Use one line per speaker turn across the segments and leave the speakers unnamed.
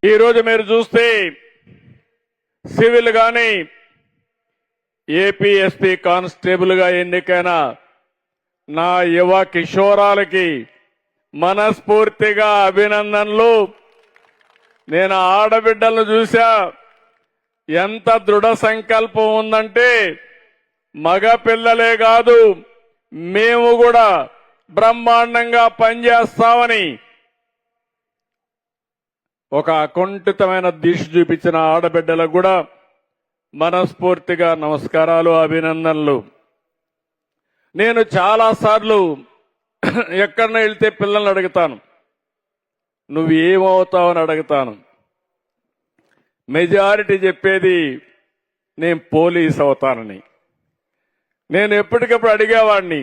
ఈరోజు మీరు చూస్తే సివిల్ గాని ఏపీఎస్పీ కానిస్టేబుల్ గా ఎన్నికైన నా యువ కిషోరాలకి మనస్ఫూర్తిగా అభినందనలు. నేను ఆడబిడ్డలను చూసా, ఎంత దృఢ సంకల్పం ఉందంటే మగ పిల్లలే కాదు మేము కూడా బ్రహ్మాండంగా పనిచేస్తామని ఒక అకుంఠితమైన దీక్ష చూపించిన ఆడబిడ్డలకు కూడా మనస్ఫూర్తిగా నమస్కారాలు, అభినందనలు. నేను చాలా సార్లు ఎక్కడన్నా వెళ్తే పిల్లల్ని అడుగుతాను, నువ్వు ఏమవుతావని అడుగుతాను. మెజారిటీ చెప్పేది నేను పోలీస్ అవుతానని. నేను ఎప్పటికప్పుడు అడిగేవాడిని,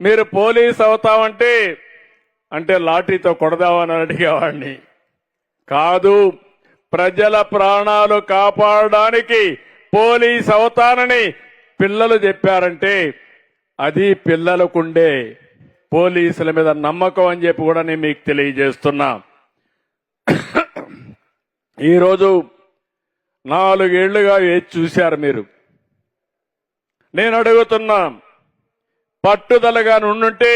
మీరు పోలీస్ అవుతామంటే అంటే లాఠీతో కొడదామని అడిగేవాడిని. కాదు, ప్రజల ప్రాణాలు కాపాడడానికి పోలీస్ అవుతానని పిల్లలు చెప్పారంటే అది పిల్లలకుండే పోలీసుల మీద నమ్మకం అని చెప్పి కూడా నేను మీకు తెలియజేస్తున్నా. ఈరోజు 4 ఏళ్లుగా వేచి చూశారు మీరు. నేను అడుగుతున్నా, పట్టుదలగా నుండుంటే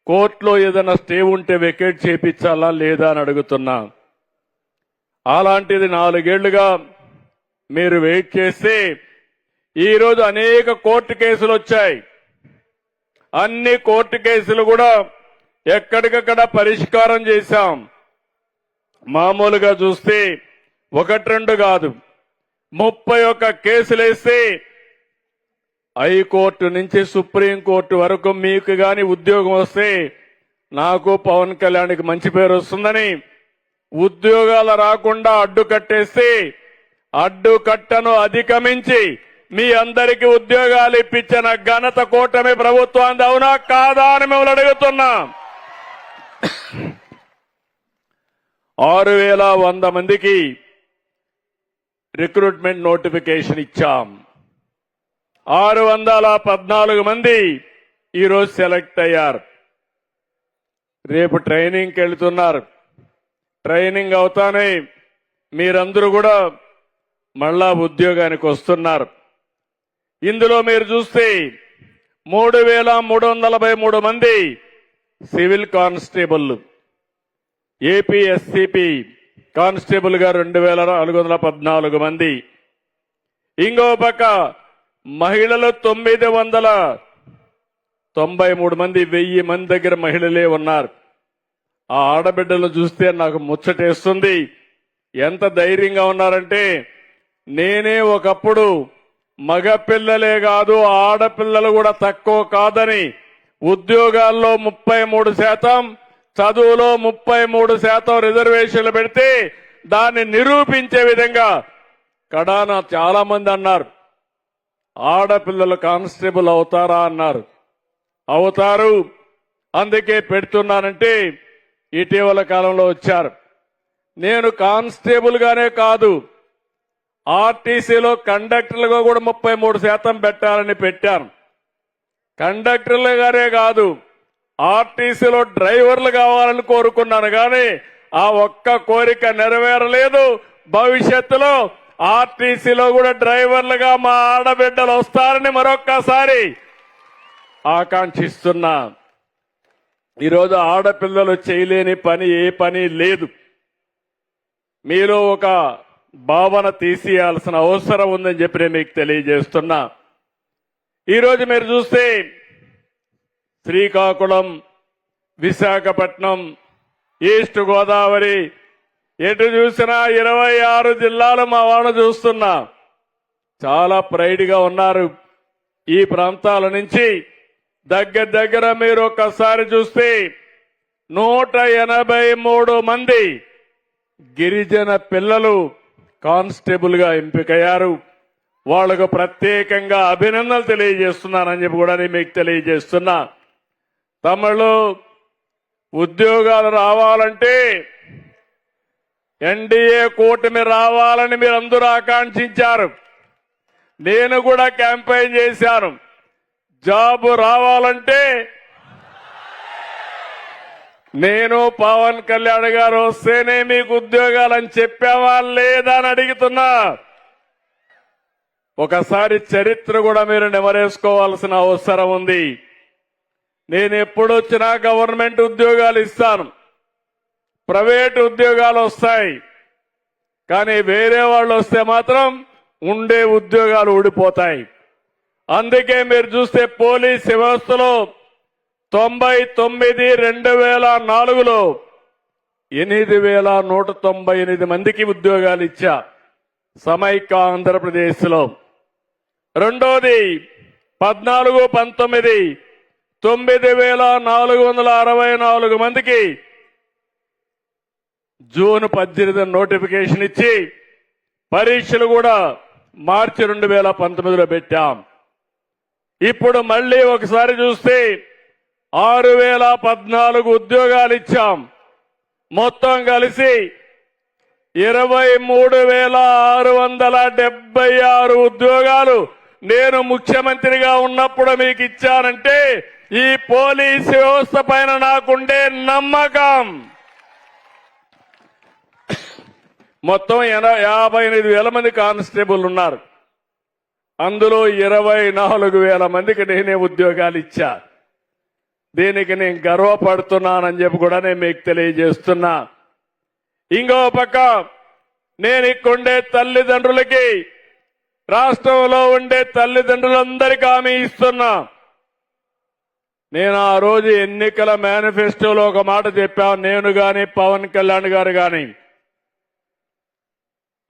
కోర్టులో ఏదైనా స్టే ఉంటే వెకేట్ చేయించాలా లేదా అని అడుగుతున్నా. అలాంటిది 4 ఏళ్లుగా మీరు వెయిట్ చేస్తే ఈరోజు అనేక కోర్టు కేసులు వచ్చాయి. అన్ని కోర్టు కేసులు కూడా ఎక్కడికక్కడ పరిష్కారం చేశాం. మామూలుగా చూస్తే 1-2 కాదు, 31 కేసులేస్తే హైకోర్టు నుంచి సుప్రీంకోర్టు వరకు మీకు గాని ఉద్యోగం వస్తే నాకు పవన్ కళ్యాణ్కి మంచి పేరు వస్తుందని ఉద్యోగాలు రాకుండా అడ్డుకట్టేస్తే అడ్డుకట్టను అధిగమించి మీ అందరికీ ఉద్యోగాలు ఇప్పించిన ఘనత కూటమి ప్రభుత్వం అవునా కాదా అని మిమ్మల్ని అడుగుతున్నా. 6100 మందికి రిక్రూట్మెంట్ నోటిఫికేషన్ ఇచ్చాం. 614 మంది ఈరోజు సెలెక్ట్ అయ్యారు. రేపు ట్రైనింగ్కి వెళ్తున్నారు. ట్రైనింగ్ అవుతానే మీరందరూ కూడా మళ్ళా ఉద్యోగానికి వస్తున్నారు. ఇందులో మీరు చూస్తే 3343 మంది సివిల్ కానిస్టేబుల్, ఏపీఎస్సీపీ కానిస్టేబుల్ గా 2414 మంది, ఇంకో పక్క మహిళలు 993 మంది, 1000 మంది దగ్గర మహిళలే ఉన్నారు. ఆ ఆడబిడ్డలను చూస్తే నాకు ముచ్చటేస్తుంది. ఎంత ధైర్యంగా ఉన్నారంటే, నేనే ఒకప్పుడు మగపిల్లలే కాదు ఆడపిల్లలు కూడా తక్కువ కాదని ఉద్యోగాల్లో 33%, చదువులో 33% రిజర్వేషన్లు పెడితే దాన్ని నిరూపించే విధంగా కడాన చాలా మంది అన్నారు, ఆడపిల్లలు కానిస్టేబుల్ అవుతారా అన్నారు. అవుతారు, అందుకే పెడుతున్నానంటే ఇటీవల కాలంలో వచ్చారు. నేను కానిస్టేబుల్ గానే కాదు, ఆర్టీసీలో కండక్టర్లుగా కూడా 33% పెట్టాలని పెట్టాను. కండక్టర్లుగానే కాదు, ఆర్టీసీలో డ్రైవర్లు కావాలని కోరుకున్నాను. కానీ ఆ ఒక్క కోరిక నెరవేరలేదు. భవిష్యత్తులో ఆర్టీసీలో కూడా డ్రైవర్లుగా మా ఆడబిడ్డలు వస్తారని మరొక్కసారి ఆకాంక్షిస్తున్నా. ఈరోజు ఆడపిల్లలు చేయలేని పని ఏ పని లేదు. మీలో ఒక భావన తీసేయాల్సిన అవసరం ఉందని చెప్పి నేను మీకు తెలియజేస్తున్నా. ఈరోజు మీరు చూస్తే శ్రీకాకుళం, విశాఖపట్నం, ఈస్ట్ గోదావరి, ఎటు చూసినా 26 జిల్లాలు మా వాళ్ళు చూస్తున్నా. చాలా ప్రైడ్ గా ఉన్నారు. ఈ ప్రాంతాల నుంచి దగ్గర మీరు ఒక్కసారి చూస్తే 183 మంది గిరిజన పిల్లలు కానిస్టేబుల్ గా ఎంపికయ్యారు. వాళ్లకు ప్రత్యేకంగా అభినందనలు తెలియజేస్తున్నానని చెప్పి కూడా నేను మీకు తెలియజేస్తున్నా. తమలో ఉద్యోగాలు రావాలంటే ఎన్డీఏ కూటమి రావాలని మీరు అందరూ ఆకాంక్షించారు. నేను కూడా క్యాంపెయిన్ చేశాను. జాబ్ రావాలంటే నేను పవన్ కళ్యాణ్ గారు వస్తేనే మీకు ఉద్యోగాలని చెప్పావా లేదా అని అడుగుతున్నా. ఒకసారి చరిత్ర కూడా మీరు నెమరేసుకోవాల్సిన అవసరం ఉంది. నేను ఎప్పుడొచ్చినా గవర్నమెంట్ ఉద్యోగాలు ఇస్తాను, ప్రైవేట్ ఉద్యోగాలు వస్తాయి. కానీ వేరే వాళ్ళు వస్తే మాత్రం ఉండే ఉద్యోగాలు ఊడిపోతాయి. అందుకే మీరు చూస్తే పోలీస్ వ్యవస్థలో 99 2004లో 8198 మందికి ఉద్యోగాలు ఇచ్చా సమైక్య ఆంధ్రప్రదేశ్ లో. రెండోది 14 19 9464 మందికి జూన్ 18 నోటిఫికేషన్ ఇచ్చి పరీక్షలు కూడా మార్చి 2019లో పెట్టాం. ఇప్పుడు మళ్ళీ ఒకసారి చూస్తే 6014 ఉద్యోగాలు ఇచ్చాం. మొత్తం కలిసి 23676 ఉద్యోగాలు నేను ముఖ్యమంత్రిగా ఉన్నప్పుడు మీకు ఇచ్చానంటే ఈ పోలీసు వ్యవస్థ పైన నాకుండే నమ్మకం. మొత్తం 58,000 మంది కానిస్టేబుల్ ఉన్నారు. అందులో 24,000 మందికి నేనే ఉద్యోగాలు ఇచ్చా. దీనికి నేను గర్వపడుతున్నానని చెప్పి కూడా నేను మీకు తెలియజేస్తున్నా. ఇంకో పక్క నేను ఇక్కడుండే తల్లిదండ్రులకి, రాష్ట్రంలో ఉండే తల్లిదండ్రులందరికీ హామీ ఇస్తున్నా. నేను ఆ రోజు ఎన్నికల మేనిఫెస్టోలో ఒక మాట చెప్పాను. నేను గాని పవన్ కళ్యాణ్ గారు గాని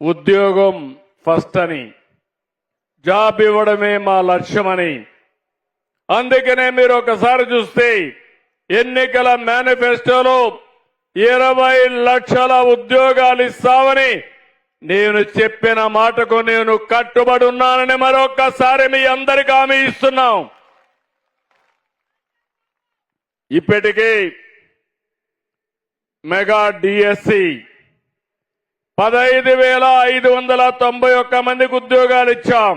ఉద్యోగం ఫస్ట్ అని, జాబ్ ఇవ్వడమే మా లక్ష్యమని. అందుకనే మీరు ఒకసారి చూస్తే ఎన్నికల మేనిఫెస్టోలో 20 లక్షల ఉద్యోగాలు ఇస్తామని నేను చెప్పిన మాటకు నేను కట్టుబడి ఉన్నానని మరొక్కసారి మీ అందరికీ హామీ ఇస్తున్నాం. ఇప్పటికీ మెగా డిఎస్సి 15,591 మందికి ఉద్యోగాలు ఇచ్చాం.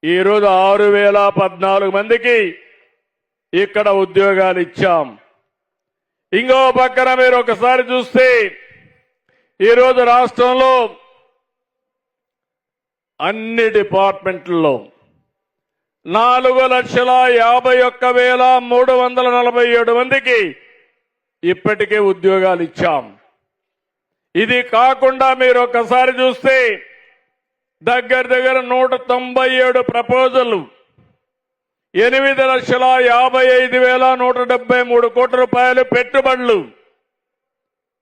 ఈరోజు 6,014 మందికి ఇక్కడ ఉద్యోగాలు ఇచ్చాం. ఇంకో పక్కన మీరు ఒకసారి చూస్తే ఈరోజు రాష్ట్రంలో అన్ని డిపార్ట్మెంట్లలో 4,51,347 మందికి ఇప్పటికే ఉద్యోగాలు ఇచ్చాం. ఇది కాకుండా మీరు ఒకసారి చూస్తే దగ్గర 197 ప్రపోజల్, 8,55,173 కోట్ల రూపాయలు పెట్టుబడులు.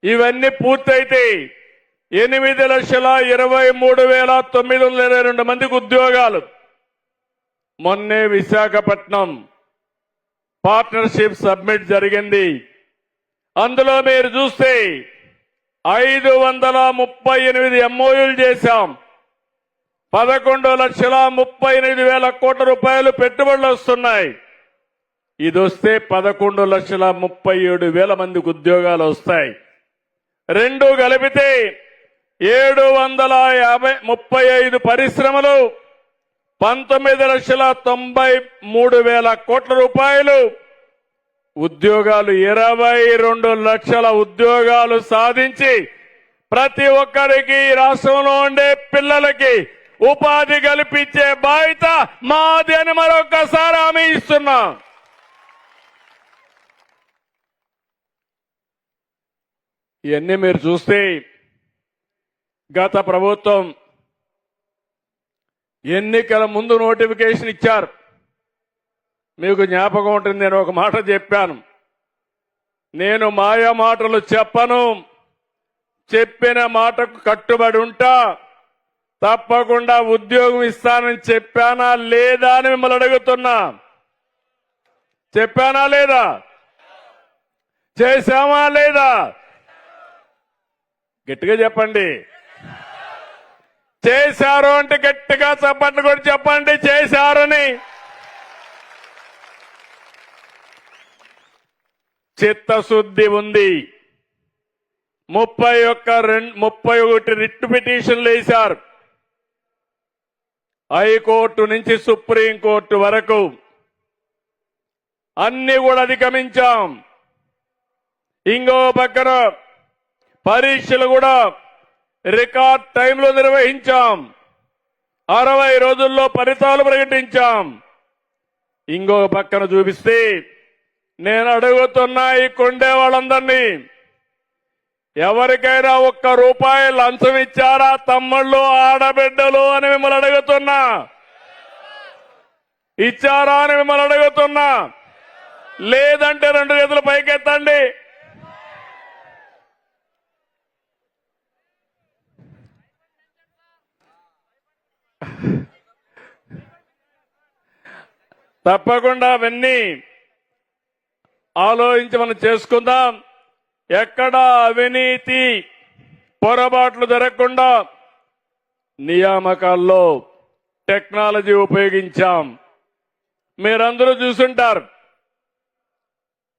ఇవన్నీ పూర్తయితే 8,23,922 మందికి ఉద్యోగాలు. మొన్నే విశాఖపట్నం పార్ట్నర్షిప్ సబ్మిట్ జరిగింది. అందులో మీరు చూస్తే 538 ఎంఓయూలు చేశాం. 11,38,000 కోట్ల రూపాయలు పెట్టుబడులు వస్తున్నాయి. ఇది వస్తే 11,37,000 మందికి ఉద్యోగాలు వస్తాయి. రెండు కలిపితే 735 పరిశ్రమలు, 19,93,000 కోట్ల రూపాయలు ఉద్యోగాలు, 22 లక్షల ఉద్యోగాలు సాధించి ప్రతి ఒక్కరికి రాష్ట్రంలో ఉండే పిల్లలకి ఉపాధి కల్పించే బాధ్యత మాది అని మరొకసారి హామీ ఇస్తున్నా. ఇవన్నీ మీరు చూస్తే గత ప్రభుత్వం ఎన్నికల ముందు నోటిఫికేషన్ ఇచ్చారు. మీకు జ్ఞాపకం ఉంటుంది, నేను ఒక మాట చెప్పాను. నేను మాయా మాటలు చెప్పను, చెప్పిన మాటకు కట్టుబడి ఉంటా. తప్పకుండా ఉద్యోగం ఇస్తానని చెప్పానా లేదా అని మిమ్మల్ని అడుగుతున్నా. చెప్పానా లేదా? చేశామా లేదా? గట్టిగా చెప్పండి. చేశారు అంటే గట్టిగా చప్పట్లు కూడా చెప్పండి చేశారని. చిత్తశుద్ధి ఉంది. 31 రిట్ పిటిషన్లు వేశారు. హైకోర్టు నుంచి సుప్రీంకోర్టు వరకు అన్ని కూడా అధిగమించాం. ఇంకో పక్కన పరీక్షలు కూడా రికార్డ్ టైంలో నిర్వహించాం. 60 రోజుల్లో ఫలితాలు ప్రకటించాం. ఇంకో పక్కన చూపిస్తే నేను అడుగుతున్నా ఈ కొండే వాళ్ళందరినీ, ఎవరికైనా ₹1 లంచం ఇచ్చారా తమ్ముళ్ళు ఆడబిడ్డలు అని మిమ్మల్ని అడుగుతున్నా? ఇచ్చారా అని మిమ్మల్ని అడుగుతున్నా? లేదంటే 2 చేతులు పైకెత్తండి. తప్పకుండా అవన్నీ ఆలోచించి మనం చేసుకుందాం. ఎక్కడ అవినీతి పొరపాట్లు జరగకుండా నియామకాల్లో టెక్నాలజీ ఉపయోగించాం. మీరందరూ చూసుంటారు,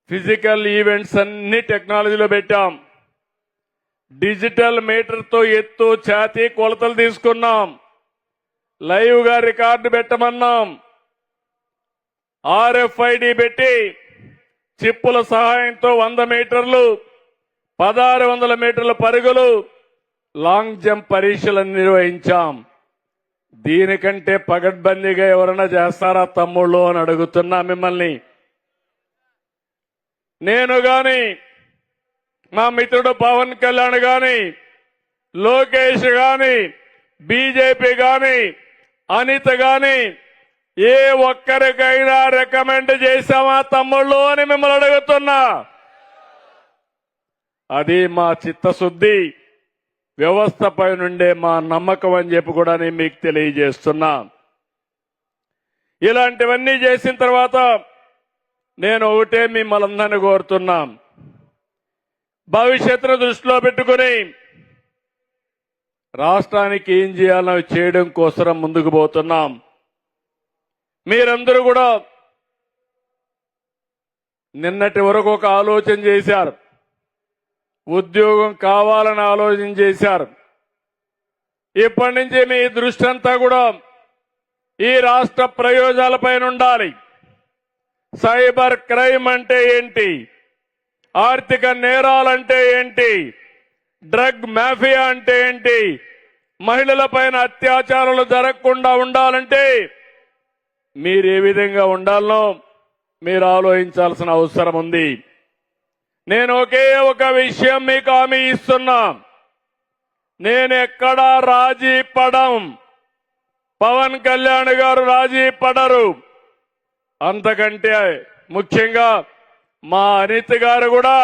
ఫిజికల్ ఈవెంట్స్ అన్ని టెక్నాలజీలో పెట్టాం. డిజిటల్ మీటర్తో ఎత్తు ఛాతీ కొలతలు తీసుకున్నాం. లైవ్ గా రికార్డు పెట్టమన్నాం. RFID పెట్టి చిప్పుల సహాయంతో 100 మీటర్లు, 1600 మీటర్ల పరుగులు, లాంగ్ జంప్ పరీక్షలను నిర్వహించాం. దీనికంటే పగడ్బందీగా ఎవరైనా చేస్తారా తమ్ముళ్ళు అని అడుగుతున్నా మిమ్మల్ని. నేను గాని, మా మిత్రుడు పవన్ కళ్యాణ్ గాని, లోకేష్ గాని, బీజేపీ గాని, అనిత గాని ఏ ఒక్కరికైనా రికమెండ్ చేశామా తమ్ముళ్ళు అని మిమ్మల్ని అడుగుతున్నా. అది మా చిత్తశుద్ధి, వ్యవస్థపై నుండే మా నమ్మకం అని చెప్పి కూడా నేను మీకు తెలియజేస్తున్నా. ఇలాంటివన్నీ చేసిన తర్వాత నేను ఒకటే మిమ్మల్ని అందరినీ కోరుతున్నా, భవిష్యత్తును దృష్టిలో పెట్టుకుని రాష్ట్రానికి ఏం చేయాలో చేయడం కోసం ముందుకు పోతున్నాం. మీరందరూ కూడా నిన్నటి వరకు ఒక ఆలోచన చేశారు, ఉద్యోగం కావాలని ఆలోచన చేశారు. ఇప్పటి నుంచి మీ దృష్టి అంతా కూడా ఈ రాష్ట్ర ప్రయోజనాలపైన ఉండాలి. సైబర్ క్రైమ్ అంటే ఏంటి, ఆర్థిక నేరాలంటే ఏంటి, డ్రగ్ మాఫియా అంటే ఏంటి, మహిళలపైన అత్యాచారాలు జరగకుండా ఉండాలంటే మీరు ఏ విధంగా ఉండాలనో మీరు ఆలోచించాల్సిన అవసరం ఉంది. నేను ఒకే ఒక విషయం మీకు హామీ ఇస్తున్నా, నేను ఎక్కడా రాజీ పడం. పవన్ కళ్యాణ్ గారు రాజీ పడరు. అంతకంటే ముఖ్యంగా మా అనిత్ గారు కూడా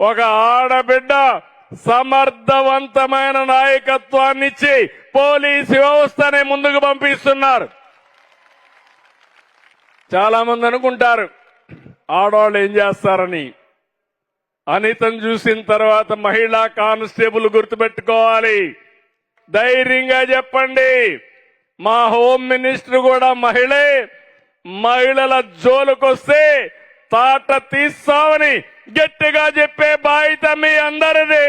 ఒక ఆడబిడ్డ సమర్థవంతమైన నాయకత్వాన్ని ఇచ్చి పోలీసు వ్యవస్థని ముందుకు పంపిస్తున్నారు. చాలా మంది అనుకుంటారు ఆడవాళ్ళు ఏం చేస్తారని. అనితను చూసిన తర్వాత మహిళా కానిస్టేబుల్ గుర్తుపెట్టుకోవాలి. ధైర్యంగా చెప్పండి, మా హోమ్ మినిస్టర్ కూడా మహిళే. మహిళల జోలుకొస్తే తాట తీస్తామని గట్టిగా చెప్పే బాధ్యత మీ అందరిది.